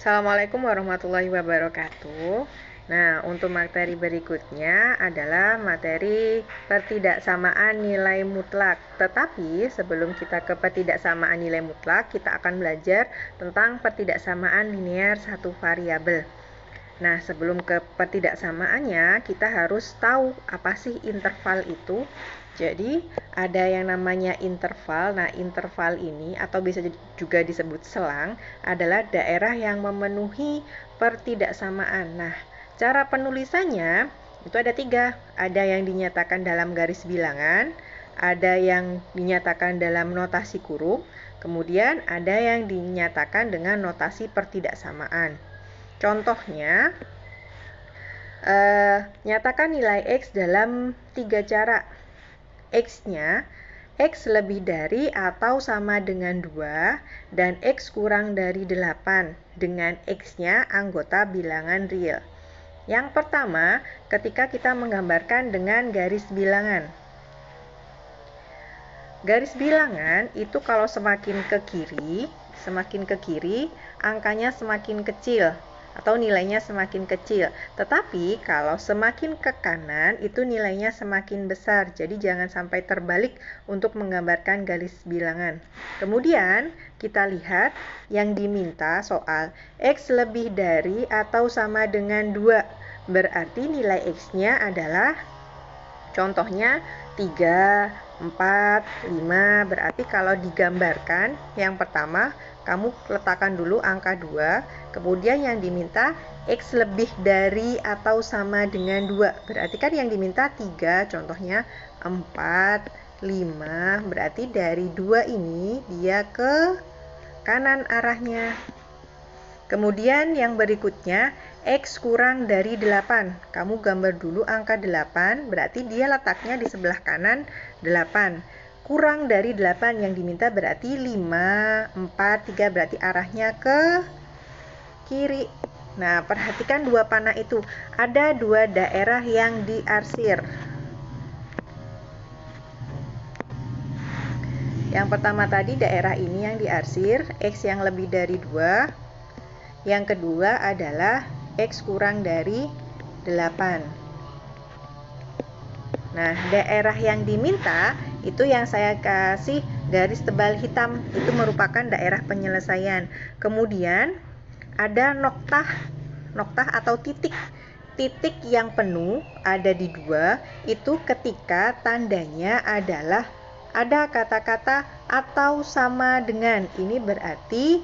Assalamualaikum warahmatullahi wabarakatuh. Nah, untuk materi berikutnya adalah materi pertidaksamaan nilai mutlak. Tetapi sebelum kita ke pertidaksamaan nilai mutlak, kita akan belajar tentang pertidaksamaan linear satu variabel. Nah, sebelum ke pertidaksamaannya, kita harus tahu apa sih interval itu. Jadi, ada yang namanya interval. Nah, interval ini atau bisa juga disebut selang adalah daerah yang memenuhi pertidaksamaan. Nah, cara penulisannya itu ada 3. Ada yang dinyatakan dalam garis bilangan, ada yang dinyatakan dalam notasi kurung, kemudian ada yang dinyatakan dengan notasi pertidaksamaan. Contohnya, nyatakan nilai X dalam 3 cara. X-nya, X lebih dari atau sama dengan 2, dan X kurang dari 8, dengan X-nya anggota bilangan real. Yang pertama, ketika kita menggambarkan dengan garis bilangan. Garis bilangan itu kalau semakin ke kiri, angkanya semakin kecil atau nilainya semakin kecil. Tetapi kalau semakin ke kanan itu nilainya semakin besar. Jadi jangan sampai terbalik untuk menggambarkan garis bilangan. Kemudian kita lihat yang diminta soal X lebih dari atau sama dengan 2. Berarti nilai X-nya adalah contohnya 3, 4, 5. Berarti kalau digambarkan yang pertama kamu letakkan dulu angka 2, kemudian yang diminta X lebih dari atau sama dengan 2. Berarti kan yang diminta 3, contohnya 4, 5. Berarti dari 2 ini dia ke kanan arahnya. Kemudian yang berikutnya X kurang dari 8. Kamu gambar dulu angka 8, berarti dia letaknya di sebelah kanan 8. Kurang dari 8 yang diminta berarti 5, 4, 3, berarti arahnya ke kiri. Nah, perhatikan 2 panah itu. Ada 2 daerah yang diarsir. Yang pertama tadi daerah ini yang diarsir, X yang lebih dari 2. Yang kedua adalah X kurang dari 8. Nah, daerah yang diminta itu yang saya kasih garis tebal hitam, itu merupakan daerah penyelesaian. Kemudian ada noktah atau titik. Titik yang penuh ada di 2, itu ketika tandanya adalah ada kata-kata atau sama dengan. Ini berarti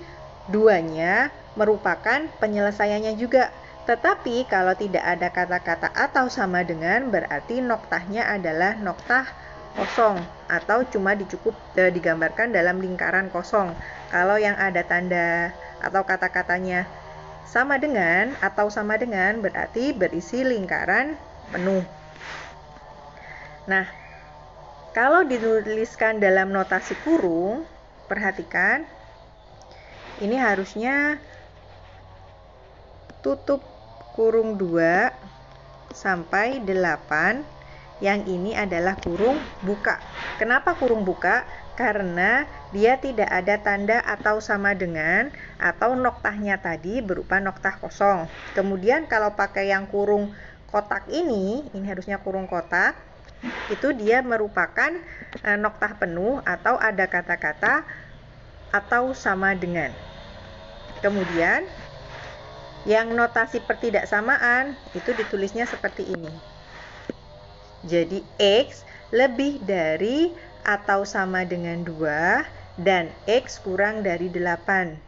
2-nya merupakan penyelesaiannya juga. Tetapi kalau tidak ada kata-kata atau sama dengan, berarti noktahnya adalah noktah kosong atau cuma digambarkan dalam lingkaran kosong. Kalau yang ada tanda atau kata-katanya sama dengan atau sama dengan, berarti berisi lingkaran penuh. Nah, kalau dituliskan dalam notasi kurung, perhatikan ini harusnya tutup kurung 2 sampai 8. Yang ini adalah kurung buka. Kenapa kurung buka? Karena dia tidak ada tanda atau sama dengan, atau noktahnya tadi berupa noktah kosong. Kemudian kalau pakai yang kurung kotak ini harusnya kurung kotak, itu dia merupakan noktah penuh atau ada kata-kata atau sama dengan. Kemudian yang notasi pertidaksamaan itu ditulisnya seperti ini. Jadi X lebih dari atau sama dengan 2 dan X kurang dari 8.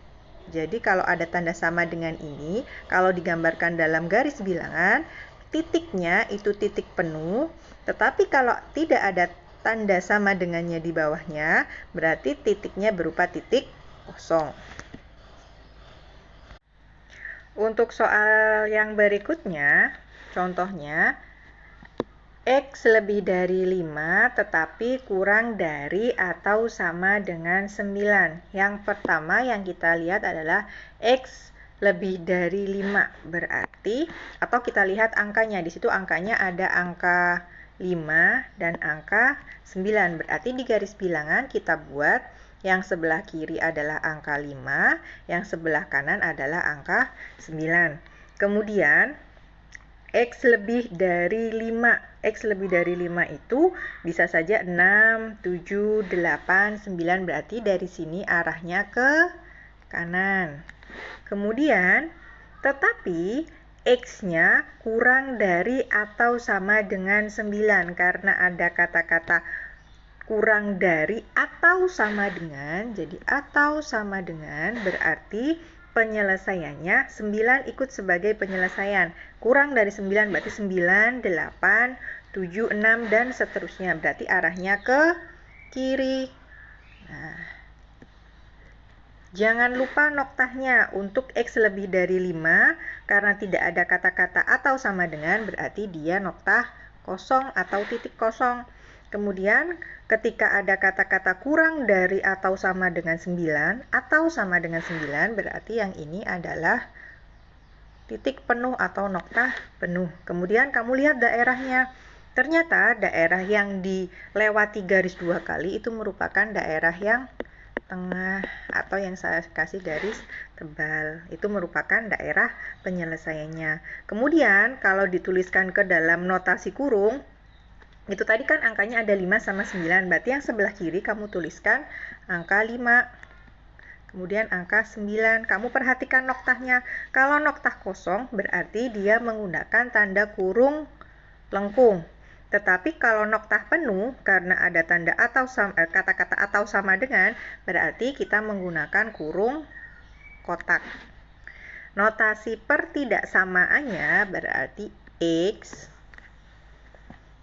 Jadi kalau ada tanda sama dengan ini, kalau digambarkan dalam garis bilangan, titiknya itu titik penuh, tetapi kalau tidak ada tanda sama dengannya di bawahnya, berarti titiknya berupa titik kosong. Untuk soal yang berikutnya, contohnya X lebih dari 5 tetapi kurang dari atau sama dengan 9. Yang pertama yang kita lihat adalah X lebih dari 5. Berarti, atau kita lihat angkanya. Di situ angkanya ada angka 5 dan angka 9. Berarti di garis bilangan kita buat Yang sebelah kiri adalah angka 5, yang sebelah kanan adalah angka 9. Kemudian, X lebih dari 5. X lebih dari 5 itu bisa saja 6, 7, 8, 9. Berarti dari sini arahnya ke kanan. Kemudian, tetapi X-nya kurang dari atau sama dengan 9. Karena ada kata-kata kurang dari atau sama dengan, jadi atau sama dengan berarti penyelesaiannya 9 ikut sebagai penyelesaian. Kurang dari 9 berarti 9, 8, 7, 6 dan seterusnya. Berarti arahnya ke kiri. Nah, jangan lupa noktahnya untuk X lebih dari 5 karena tidak ada kata-kata atau sama dengan berarti dia noktah kosong atau titik kosong. Kemudian ketika ada kata-kata kurang dari atau sama dengan 9 atau sama dengan 9 berarti yang ini adalah titik penuh atau noktah penuh. Kemudian kamu lihat daerahnya. Ternyata daerah yang dilewati garis 2 kali itu merupakan daerah yang tengah atau yang saya kasih garis tebal. Itu merupakan daerah penyelesaiannya. Kemudian kalau dituliskan ke dalam notasi kurung, itu tadi kan angkanya ada 5 sama 9. Berarti yang sebelah kiri kamu tuliskan angka 5. Kemudian angka 9. Kamu perhatikan noktahnya. Kalau noktah kosong berarti dia menggunakan tanda kurung lengkung. Tetapi kalau noktah penuh karena ada tanda atau kata-kata atau sama dengan berarti kita menggunakan kurung kotak. Notasi pertidaksamaannya berarti X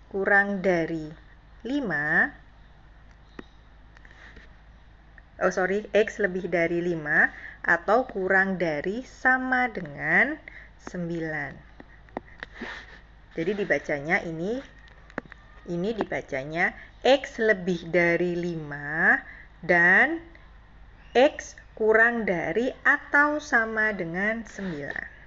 kurang dari 5 X lebih dari 5 atau kurang dari sama dengan 9. Jadi dibacanya ini dibacanya X lebih dari 5 dan X kurang dari atau sama dengan 9.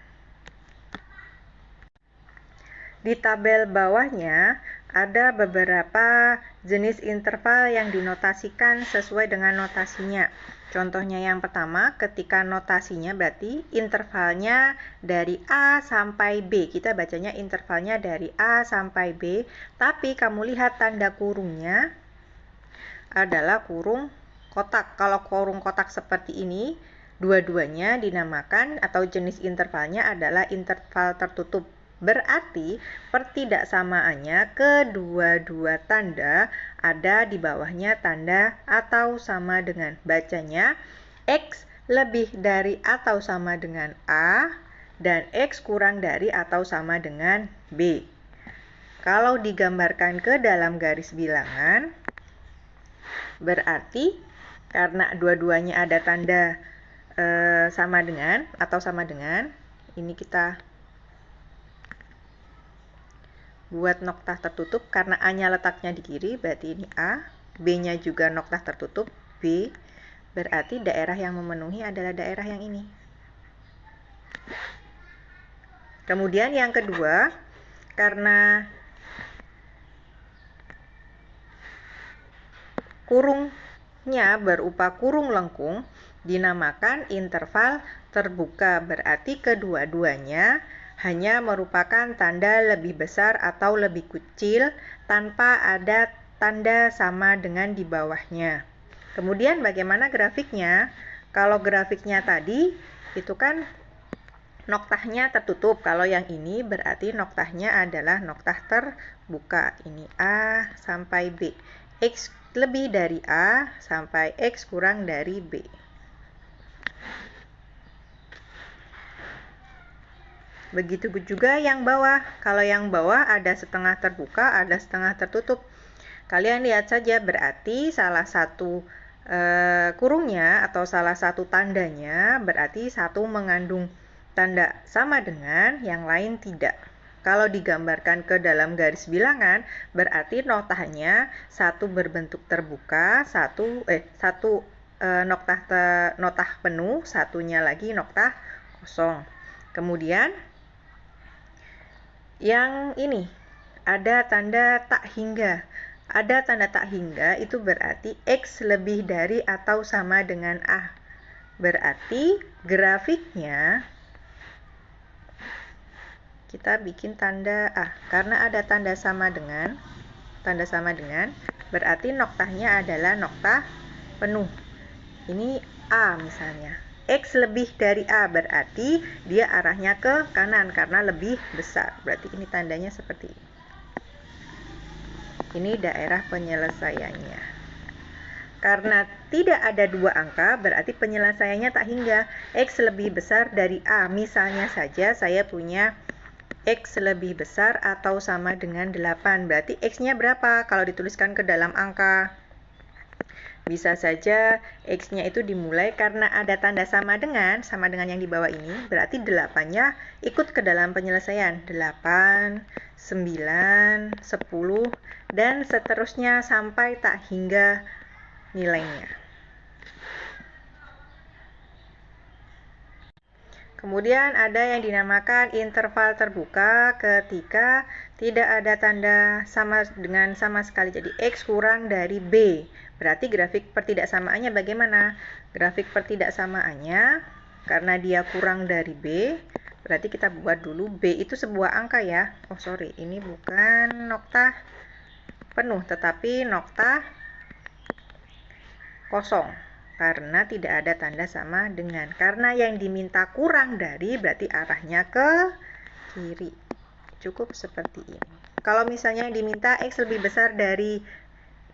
Di tabel bawahnya ada beberapa jenis interval yang dinotasikan sesuai dengan notasinya. Contohnya yang pertama, ketika notasinya berarti intervalnya dari A sampai B. Kita bacanya intervalnya dari A sampai B, tapi kamu lihat tanda kurungnya adalah kurung kotak. Kalau kurung kotak seperti ini, dua-duanya dinamakan atau jenis intervalnya adalah interval tertutup. Berarti pertidaksamaannya kedua-dua tanda ada di bawahnya tanda atau sama dengan. Bacanya X lebih dari atau sama dengan A dan X kurang dari atau sama dengan B. Kalau digambarkan ke dalam garis bilangan, berarti karena dua-duanya ada tanda sama dengan atau sama dengan, ini kita buat noktah tertutup karena A-nya letaknya di kiri, berarti ini A, B-nya juga noktah tertutup, B, berarti daerah yang memenuhi adalah daerah yang ini. Kemudian yang kedua, karena kurungnya berupa kurung lengkung, dinamakan interval terbuka, berarti kedua-duanya hanya merupakan tanda lebih besar atau lebih kecil tanpa ada tanda sama dengan di bawahnya. Kemudian bagaimana grafiknya? Kalau grafiknya tadi itu kan noktahnya tertutup. Kalau yang ini berarti noktahnya adalah noktah terbuka. Ini A sampai B. X lebih dari A sampai X kurang dari B. Begitu juga yang bawah. Kalau yang bawah ada setengah terbuka, ada setengah tertutup. Kalian lihat saja, berarti salah satu kurungnya atau salah satu tandanya berarti satu mengandung tanda sama dengan, yang lain tidak. Kalau digambarkan ke dalam garis bilangan, berarti notanya satu berbentuk terbuka, satu noktah penuh, satunya lagi noktah kosong. Kemudian yang ini ada tanda tak hingga. ada tanda tak hingga, itu berarti X lebih dari atau sama dengan A. Berarti grafiknya kita bikin tanda A. Karena ada tanda sama dengan, berarti noktahnya adalah nokta penuh. Ini A misalnya. X lebih dari A berarti dia arahnya ke kanan karena lebih besar. Berarti ini tandanya seperti ini. Ini daerah penyelesaiannya. Karena tidak ada dua angka, berarti penyelesaiannya tak hingga. X lebih besar dari A. Misalnya saja saya punya X lebih besar atau sama dengan 8. Berarti X-nya berapa kalau dituliskan ke dalam angka? Bisa saja X-nya itu dimulai karena ada tanda sama dengan yang di bawah ini. Berarti 8-nya ikut ke dalam penyelesaian. 8, 9, 10, dan seterusnya sampai tak hingga nilainya. Kemudian ada yang dinamakan interval terbuka ketika tidak ada tanda sama dengan sama sekali. Jadi X kurang dari B. Berarti grafik pertidaksamaannya bagaimana? Grafik pertidaksamaannya karena dia kurang dari B, berarti kita buat dulu B itu sebuah angka ya. Oh sorry, ini bukan nokta penuh tetapi nokta kosong. Karena tidak ada tanda sama dengan. Karena yang diminta kurang dari berarti arahnya ke kiri. Cukup seperti ini. Kalau misalnya yang diminta X lebih besar dari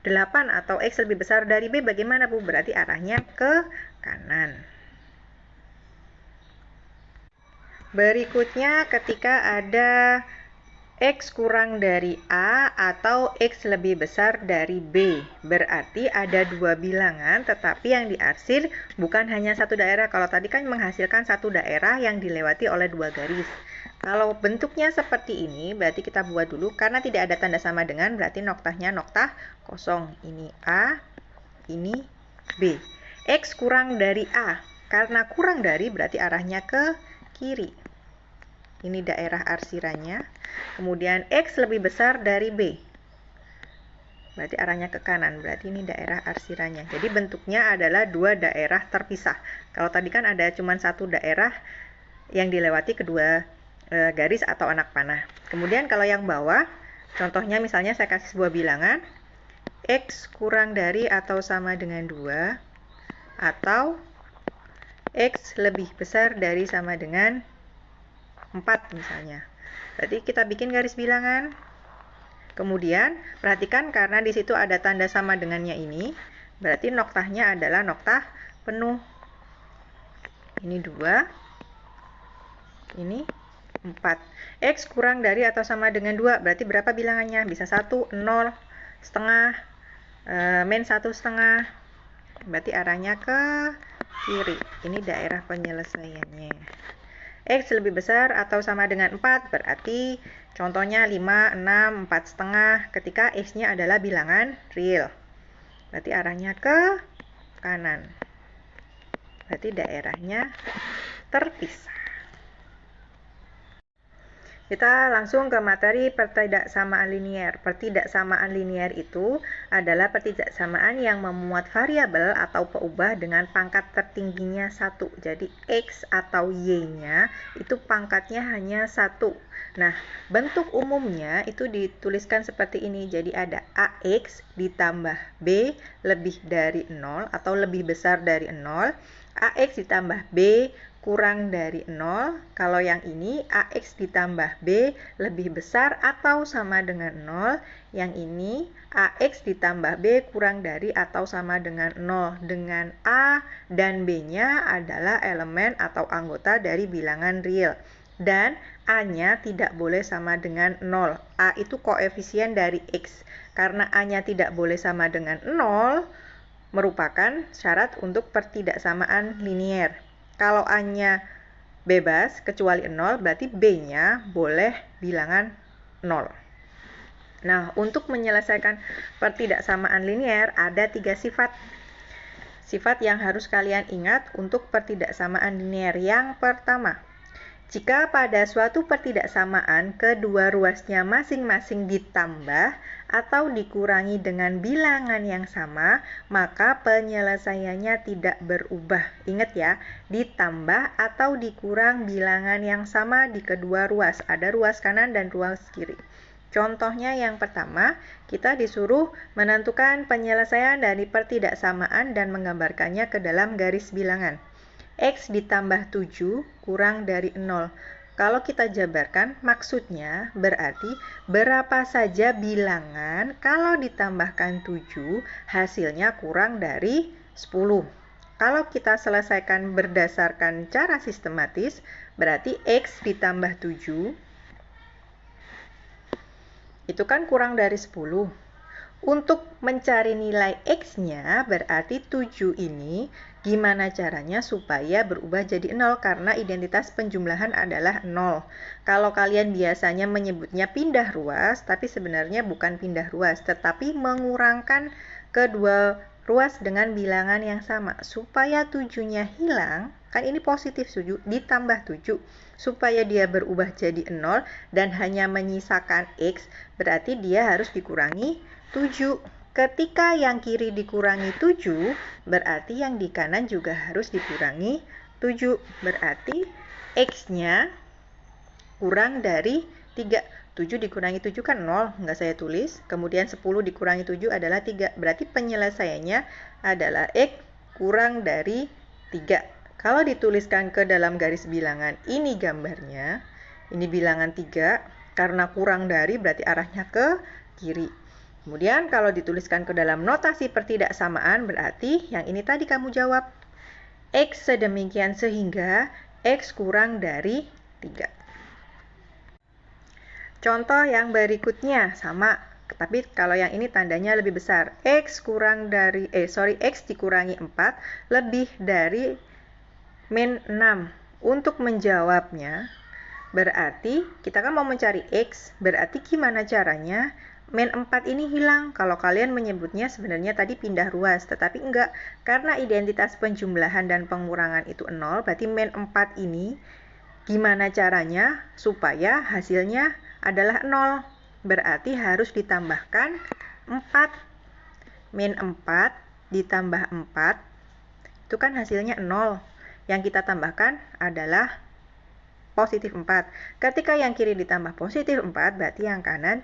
8 atau X lebih besar dari B, bagaimana Bu? Berarti arahnya ke kanan. Berikutnya ketika ada X kurang dari A atau X lebih besar dari B. Berarti ada dua bilangan, tetapi yang diarsir bukan hanya satu daerah. Kalau tadi kan menghasilkan satu daerah yang dilewati oleh dua garis. Kalau bentuknya seperti ini, berarti kita buat dulu. Karena tidak ada tanda sama dengan, berarti noktahnya nokta kosong. Ini A, ini B. X kurang dari A. Karena kurang dari, berarti arahnya ke kiri. Ini daerah arsirannya. Kemudian X lebih besar dari B. Berarti arahnya ke kanan. Berarti ini daerah arsirannya. Jadi bentuknya adalah dua daerah terpisah. Kalau tadi kan ada cuma satu daerah yang dilewati kedua garis atau anak panah. Kemudian kalau yang bawah, contohnya misalnya saya kasih sebuah bilangan. X kurang dari atau sama dengan 2. Atau X lebih besar dari sama dengan 4 misalnya. Berarti kita bikin garis bilangan. Kemudian perhatikan karena di situ ada tanda sama dengannya ini, berarti noktahnya adalah nokta penuh. Ini 2. Ini 4. X kurang dari atau sama dengan 2, berarti berapa bilangannya? Bisa 1, 0, setengah, min 1 setengah. Berarti arahnya ke kiri. Ini daerah penyelesaiannya. X lebih besar atau sama dengan 4, berarti contohnya 5, 6, 4 setengah ketika X-nya adalah bilangan real. Berarti arahnya ke kanan. Berarti daerahnya terpisah. Kita langsung ke materi pertidaksamaan linear. Pertidaksamaan linear itu adalah pertidaksamaan yang memuat variabel atau peubah dengan pangkat tertingginya 1. Jadi X atau Y-nya itu pangkatnya hanya 1. Nah, bentuk umumnya itu dituliskan seperti ini. Jadi ada AX ditambah B lebih dari 0 atau lebih besar dari 0. AX ditambah B kurang dari 0. Kalau yang ini AX ditambah B lebih besar atau sama dengan 0. Yang ini AX ditambah B kurang dari atau sama dengan 0. Dengan A dan B-nya adalah elemen atau anggota dari bilangan real. Dan A-nya tidak boleh sama dengan 0. A itu koefisien dari X. Karena A-nya tidak boleh sama dengan 0, merupakan syarat untuk pertidaksamaan linear. Kalau A-nya bebas kecuali 0, berarti B-nya boleh bilangan 0. Nah, untuk menyelesaikan pertidaksamaan linear ada 3 sifat. Sifat yang harus kalian ingat untuk pertidaksamaan linear. Yang pertama, jika pada suatu pertidaksamaan kedua ruasnya masing-masing ditambah atau dikurangi dengan bilangan yang sama, maka penyelesaiannya tidak berubah. Ingat ya, ditambah atau dikurang bilangan yang sama di kedua ruas. Ada ruas kanan dan ruas kiri. Contohnya yang pertama, kita disuruh menentukan penyelesaian dari pertidaksamaan dan menggambarkannya ke dalam garis bilangan. X ditambah 7 kurang dari 0. Kalau kita jabarkan, maksudnya berarti berapa saja bilangan kalau ditambahkan 7 hasilnya kurang dari 10. Kalau kita selesaikan berdasarkan cara sistematis, berarti X ditambah 7 itu kan kurang dari 10. Untuk mencari nilai X-nya, berarti 7 ini gimana caranya supaya berubah jadi 0, karena identitas penjumlahan adalah 0. Kalau kalian biasanya menyebutnya pindah ruas, tapi sebenarnya bukan pindah ruas, tetapi mengurangkan kedua ruas dengan bilangan yang sama. Supaya 7-nya hilang, kan ini positif 7 ditambah 7. Supaya dia berubah jadi 0 dan hanya menyisakan X, berarti dia harus dikurangi 7. Ketika yang kiri dikurangi 7, berarti yang di kanan juga harus dikurangi 7. Berarti X-nya kurang dari 3. 7 dikurangi 7 kan 0, nggak saya tulis. Kemudian 10 dikurangi 7 adalah 3. Berarti penyelesaiannya adalah X kurang dari 3. Kalau dituliskan ke dalam garis bilangan, ini gambarnya. Ini bilangan 3, karena kurang dari berarti arahnya ke kiri. Kemudian kalau dituliskan ke dalam notasi pertidaksamaan, berarti yang ini tadi kamu jawab. X sedemikian sehingga X kurang dari 3. Contoh yang berikutnya sama, tapi kalau yang ini tandanya lebih besar. X dikurangi 4 lebih dari min 6. Untuk menjawabnya, berarti kita kan mau mencari X, berarti gimana caranya? Min 4 ini hilang. Kalau kalian menyebutnya sebenarnya tadi pindah ruas, tetapi enggak. Karena identitas penjumlahan dan pengurangan itu 0, berarti min 4 ini gimana caranya supaya hasilnya adalah 0? Berarti harus ditambahkan 4. Min 4 ditambah 4, itu kan hasilnya 0. Yang kita tambahkan adalah positif 4. Ketika yang kiri ditambah positif 4, berarti yang kanan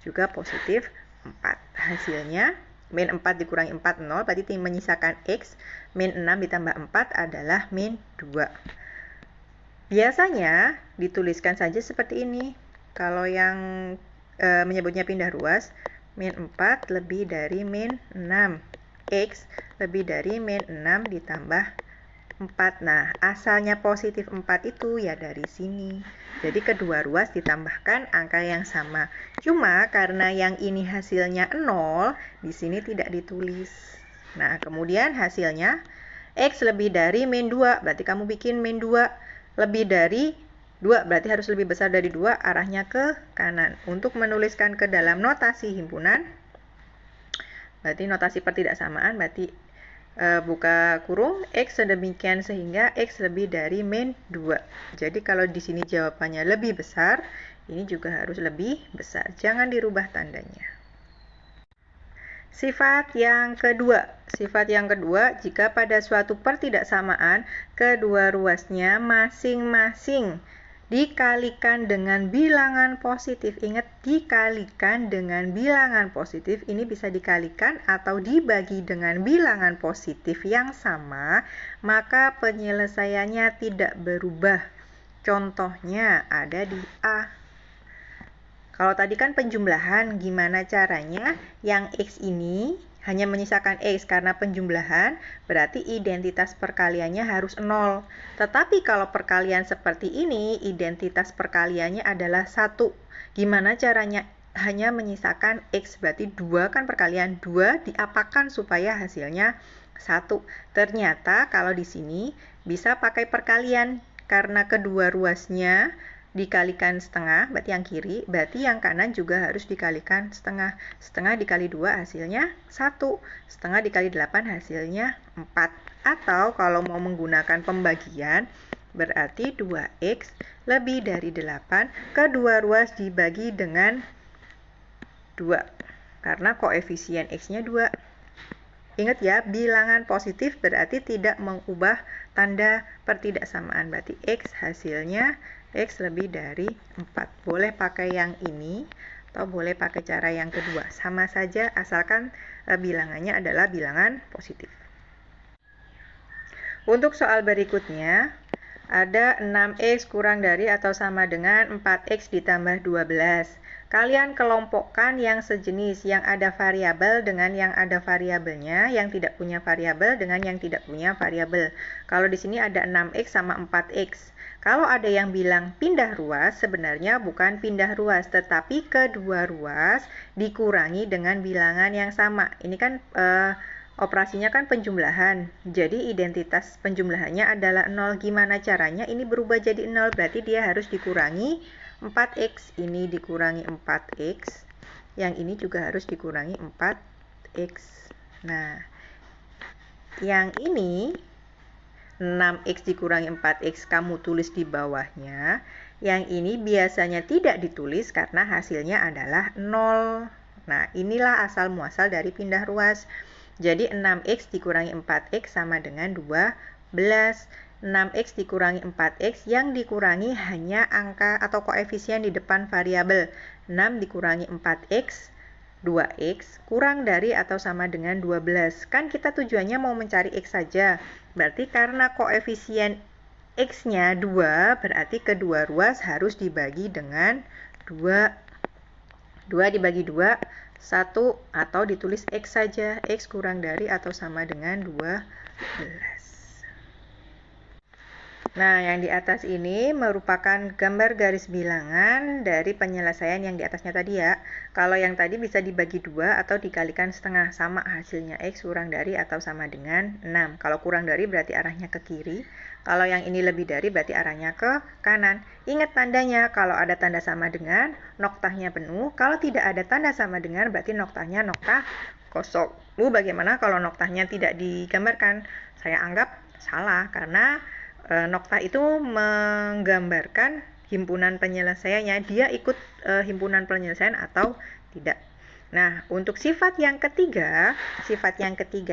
juga positif 4. Hasilnya, min 4 dikurangi 4, 0, berarti menyisakan X. Min 6 ditambah 4 adalah min 2. Biasanya dituliskan saja seperti ini. Kalau yang menyebutnya pindah ruas, min 4 lebih dari min 6. X lebih dari min 6 ditambah 4. Nah, asalnya positif 4 itu ya dari sini. Jadi kedua ruas ditambahkan angka yang sama. Cuma karena yang ini hasilnya 0, di sini tidak ditulis. Nah, kemudian hasilnya X lebih dari min 2. Berarti kamu bikin min 2 lebih dari 2. Berarti harus lebih besar dari 2, arahnya ke kanan. Untuk menuliskan ke dalam notasi himpunan, berarti notasi pertidaksamaan, berarti buka kurung X sedemikian sehingga X lebih dari min 2. Jadi kalau di sini jawabannya lebih besar, ini juga harus lebih besar. Jangan dirubah tandanya. Sifat yang kedua. Sifat yang kedua, jika pada suatu pertidaksamaan kedua ruasnya masing-masing dikalikan dengan bilangan positif. Ingat, dikalikan dengan bilangan positif. Ini bisa dikalikan atau dibagi dengan bilangan positif yang sama, maka penyelesaiannya tidak berubah. Contohnya ada di A. Kalau tadi kan penjumlahan, gimana caranya? Yang X ini hanya menyisakan X karena penjumlahan, berarti identitas perkaliannya harus 0. Tetapi kalau perkalian seperti ini, identitas perkaliannya adalah 1. Gimana caranya? Hanya menyisakan X, berarti 2 kan perkalian. 2 diapakan supaya hasilnya 1. Ternyata kalau di sini bisa pakai perkalian, karena kedua ruasnya dikalikan setengah, berarti yang kiri, berarti yang kanan juga harus dikalikan setengah. Setengah dikali 2 hasilnya 1. Setengah dikali 8 hasilnya 4. Atau kalau mau menggunakan pembagian, berarti 2X lebih dari 8, kedua ruas dibagi dengan 2. karena koefisien X-nya 2. Ingat ya, bilangan positif berarti tidak mengubah tanda pertidaksamaan. Berarti X hasilnya X lebih dari 4. Boleh pakai yang ini atau boleh pakai cara yang kedua. Sama saja asalkan bilangannya adalah bilangan positif. Untuk soal berikutnya, ada 6X kurang dari atau sama dengan 4X ditambah 12. Kalian kelompokkan yang sejenis, yang ada variabel dengan yang ada variabelnya, yang tidak punya variabel dengan yang tidak punya variabel. Kalau di sini ada 6X sama 4X. Kalau ada yang bilang pindah ruas, sebenarnya bukan pindah ruas, tetapi kedua ruas dikurangi dengan bilangan yang sama. Ini kan operasinya kan penjumlahan, jadi identitas penjumlahannya adalah 0. Gimana caranya? Ini berubah jadi 0, berarti dia harus dikurangi 4X. Ini dikurangi 4X, yang ini juga harus dikurangi 4X. Nah, yang ini 6X dikurangi 4X kamu tulis di bawahnya. Yang ini biasanya tidak ditulis karena hasilnya adalah 0. Nah, inilah asal muasal dari pindah ruas. Jadi 6X dikurangi 4X sama dengan 12. 6X dikurangi 4X, yang dikurangi hanya angka atau koefisien di depan variabel. 6 dikurangi 4X, 2X, kurang dari atau sama dengan 12. Kan kita tujuannya mau mencari X saja. Berarti karena koefisien X-nya 2, berarti kedua ruas harus dibagi dengan 2. 2 dibagi 2, 1, atau ditulis X saja. X kurang dari atau sama dengan 12. Nah, yang di atas ini merupakan gambar garis bilangan dari penyelesaian yang di atasnya tadi ya. Kalau yang tadi bisa dibagi 2 atau dikalikan setengah, sama hasilnya X kurang dari atau sama dengan 6. Kalau kurang dari berarti arahnya ke kiri. Kalau yang ini lebih dari berarti arahnya ke kanan. Ingat tandanya, kalau ada tanda sama dengan, noktahnya penuh. Kalau tidak ada tanda sama dengan, berarti noktahnya noktah kosong. Bagaimana kalau noktahnya tidak digambarkan? Saya anggap salah, karena noktah itu menggambarkan himpunan penyelesaiannya. Dia ikut himpunan penyelesaian atau tidak. Nah, untuk sifat yang ketiga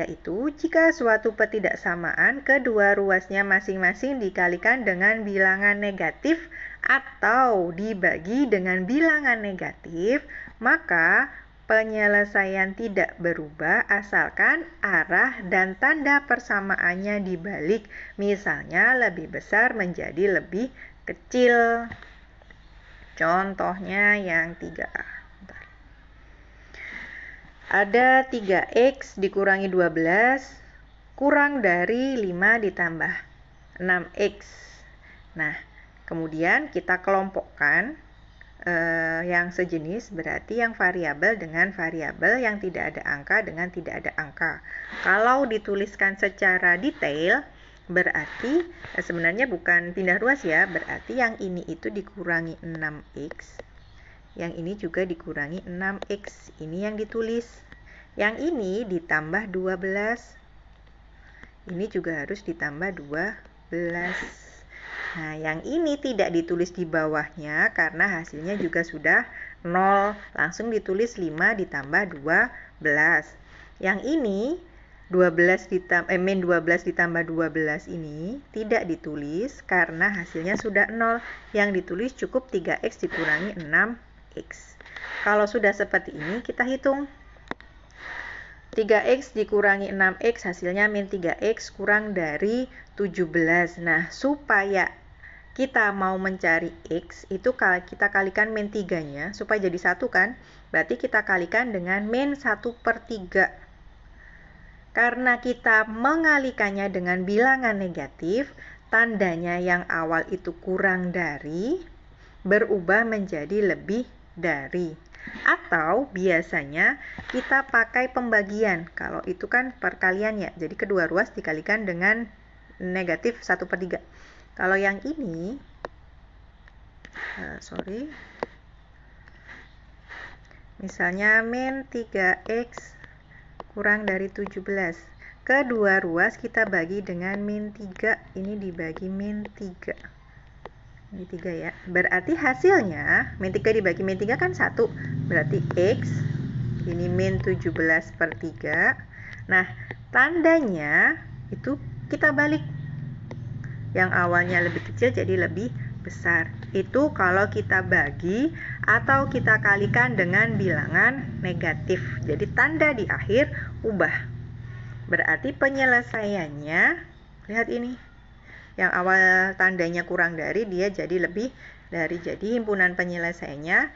itu jika suatu pertidaksamaan kedua ruasnya masing-masing dikalikan dengan bilangan negatif atau dibagi dengan bilangan negatif, maka penyelesaian tidak berubah asalkan arah dan tanda persamaannya dibalik. Misalnya lebih besar menjadi lebih kecil. Contohnya yang 3A. Ada 3X dikurangi 12 kurang dari 5 ditambah 6X. Nah, kemudian kita kelompokkan yang sejenis, berarti yang variabel dengan variabel, yang tidak ada angka dengan tidak ada angka. Kalau dituliskan secara detail, berarti sebenarnya bukan pindah ruas ya, berarti yang ini itu dikurangi 6X, yang ini juga dikurangi 6X. Ini yang ditulis. Yang ini ditambah 12, ini juga harus ditambah 12. Nah, yang ini tidak ditulis di bawahnya karena hasilnya juga sudah 0. Langsung ditulis 5 ditambah 12. Yang ini 12 ditambah 12 ini tidak ditulis karena hasilnya sudah 0. Yang ditulis cukup 3X dikurangi 6X. Kalau sudah seperti ini, kita hitung. 3X dikurangi 6X hasilnya min 3X kurang dari 17. Nah, supaya kita mau mencari X, itu kita kalikan min 3-nya, supaya jadi 1 kan, berarti kita kalikan dengan min 1/3. Karena kita mengalikannya dengan bilangan negatif, tandanya yang awal itu kurang dari, berubah menjadi lebih dari. Atau biasanya kita pakai pembagian, kalau itu kan perkalian ya, jadi kedua ruas dikalikan dengan negatif 1/3. Kalau yang ini, misalnya min 3X kurang dari 17. Kedua ruas kita bagi dengan min 3, ini dibagi min 3. Ini 3 ya. Berarti hasilnya, min 3 dibagi min 3 kan 1. Berarti X ini min 17/3. Nah, tandanya itu kita balik. Yang awalnya lebih kecil jadi lebih besar. Itu kalau kita bagi atau kita kalikan dengan bilangan negatif. Jadi tanda di akhir ubah. Berarti penyelesaiannya, lihat ini. Yang awal tandanya kurang dari, dia jadi lebih dari. Jadi himpunan penyelesaiannya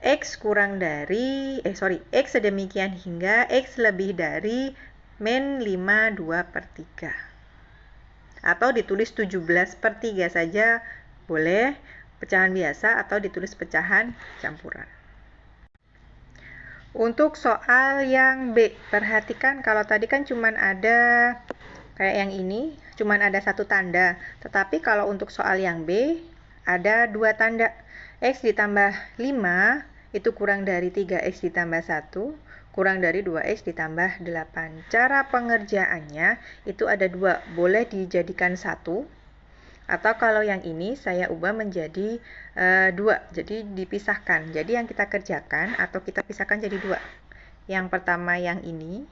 X kurang dari, X sedemikian hingga X lebih dari min 52/3. Atau ditulis 17/3 saja boleh, pecahan biasa atau ditulis pecahan campuran. Untuk soal yang B, perhatikan kalau tadi kan cuman ada kayak yang ini, cuman ada satu tanda. Tetapi kalau untuk soal yang B, ada dua tanda. X ditambah 5 itu kurang dari 3X ditambah 1, kurang dari 2X ditambah 8. Cara pengerjaannya itu ada dua, boleh dijadikan satu, atau kalau yang ini saya ubah menjadi dua, jadi dipisahkan. Jadi yang kita kerjakan atau kita pisahkan jadi dua. Yang pertama yang ini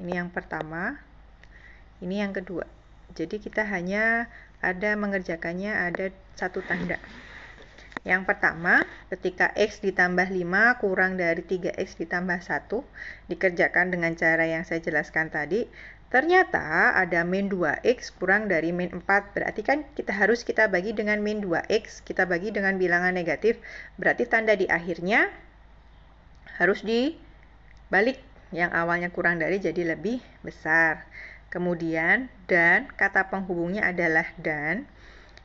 yang pertama, ini yang kedua. Jadi kita hanya ada mengerjakannya ada satu tanda. Yang pertama, ketika X ditambah 5 kurang dari 3X ditambah 1, dikerjakan dengan cara yang saya jelaskan tadi, ternyata ada min 2X kurang dari min 4, berarti kan kita bagi dengan min 2X, kita bagi dengan bilangan negatif, berarti tanda di akhirnya harus dibalik, yang awalnya kurang dari jadi lebih besar. Kemudian, dan, kata penghubungnya adalah dan.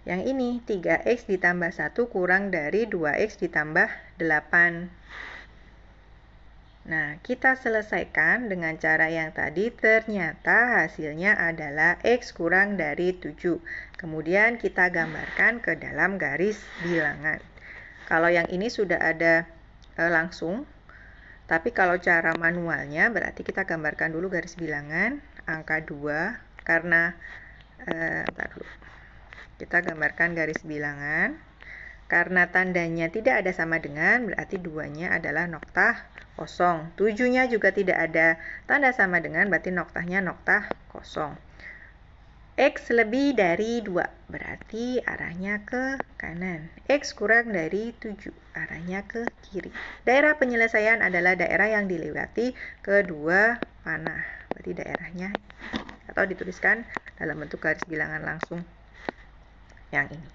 Yang ini 3X ditambah 1 kurang dari 2X ditambah 8. Nah, kita selesaikan dengan cara yang tadi, ternyata hasilnya adalah X kurang dari 7. Kemudian kita gambarkan ke dalam garis bilangan. Kalau yang ini sudah ada langsung, tapi kalau cara manualnya berarti kita gambarkan dulu garis bilangan, angka 2, karena, kita gambarkan garis bilangan, karena tandanya tidak ada sama dengan, berarti 2-nya adalah nokta kosong. 7-nya juga tidak ada tanda sama dengan, berarti noktanya nokta kosong. X lebih dari 2, berarti arahnya ke kanan. X kurang dari 7, arahnya ke kiri. Daerah penyelesaian adalah daerah yang dilewati kedua panah. Berarti daerahnya, atau dituliskan dalam bentuk garis bilangan langsung yang ini.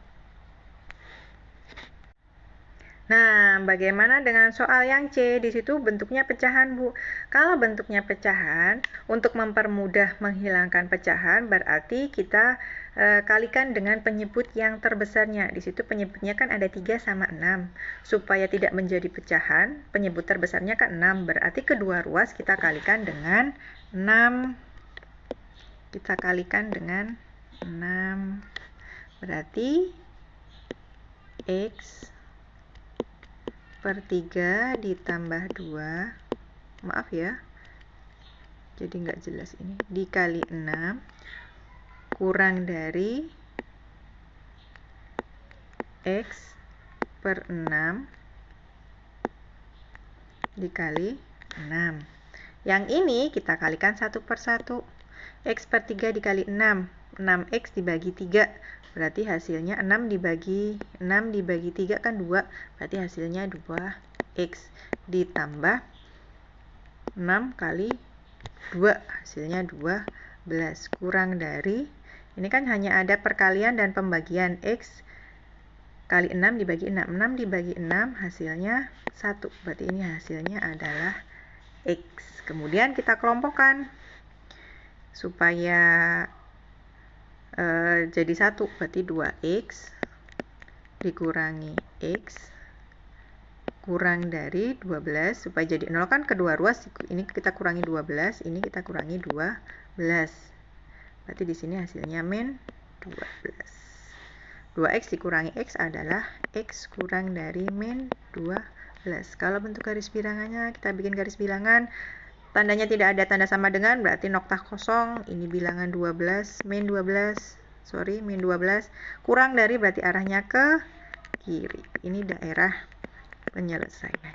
Nah, bagaimana dengan soal yang C? Di situ bentuknya pecahan, Bu. Kalau bentuknya pecahan, untuk mempermudah menghilangkan pecahan, berarti kita kalikan dengan penyebut yang terbesarnya. Di situ penyebutnya kan ada 3 sama 6. Supaya tidak menjadi pecahan, penyebut terbesarnya kan 6. Berarti kedua ruas kita kalikan dengan 6. Kita kalikan dengan 6. Berarti X per 3 ditambah 2, maaf ya, jadi nggak jelas ini, dikali 6 kurang dari X per 6 dikali 6. Yang ini kita kalikan satu per satu. X per 3 dikali 6, 6X dibagi 3, berarti hasilnya 6 dibagi 3 kan 2, berarti hasilnya 2X ditambah 6 kali 2, hasilnya 12, kurang dari, ini kan hanya ada perkalian dan pembagian, X kali 6 dibagi 6, 6 dibagi 6 hasilnya 1, berarti ini hasilnya adalah X. Kemudian kita kelompokkan supaya jadi 1, berarti 2X dikurangi X kurang dari 12, supaya jadi 0 kan kedua ruas, ini kita kurangi 12, ini kita kurangi 12, berarti di sini hasilnya min 12. 2X dikurangi X adalah X kurang dari min 12. Kalau bentuk garis bilangannya, kita bikin garis bilangan, tandanya tidak ada tanda sama dengan, berarti nokta kosong, ini bilangan 12, min 12, kurang dari berarti arahnya ke kiri. Ini daerah penyelesaiannya.